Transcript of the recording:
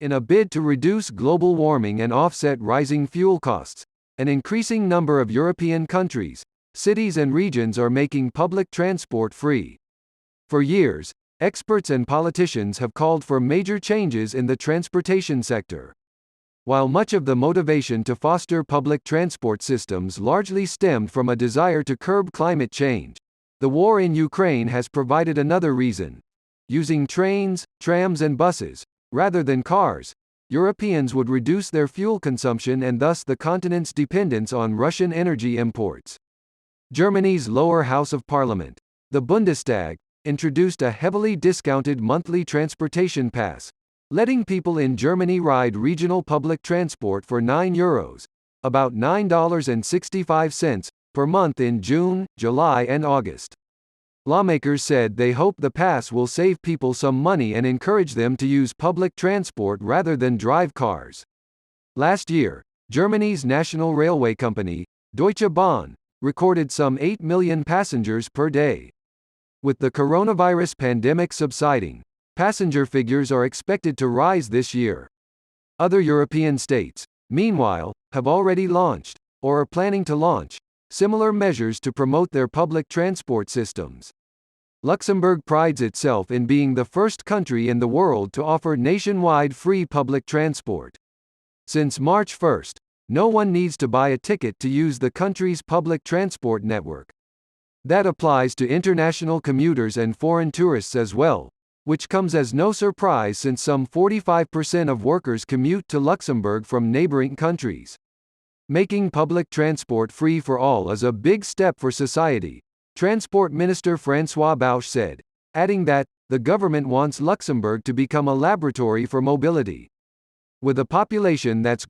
In a bid to reduce global warming and offset rising fuel costs, an increasing number of European countries, cities and regions are making public transport free. For years, experts and politicians have called for major changes in the transportation sector. While much of the motivation to foster public transport systems largely stemmed from a desire to curb climate change, the war in Ukraine has provided another reason. Using trains, trams and buses, rather than cars, Europeans would reduce their fuel consumption and thus the continent's dependence on Russian energy imports. Germany's lower house of parliament, the Bundestag, introduced a heavily discounted monthly transportation pass, letting people in Germany ride regional public transport for €9, about $9.65, per month in June, July and August. Lawmakers said they hope the pass will save people some money and encourage them to use public transport rather than drive cars. Last year, Germany's national railway company, Deutsche Bahn, recorded some 8 million passengers per day. With the coronavirus pandemic subsiding, passenger figures are expected to rise this year. Other European states, meanwhile, have already launched, or are planning to launch, similar measures to promote their public transport systems. Luxembourg prides itself in being the first country in the world to offer nationwide free public transport. Since March 1, no one needs to buy a ticket to use the country's public transport network. That applies to international commuters and foreign tourists as well, which comes as no surprise since some 45% of workers commute to Luxembourg from neighboring countries. Making public transport free for all is a big step for society, Transport Minister François Bauch said, adding that, the government wants Luxembourg to become a laboratory for mobility. With a population that's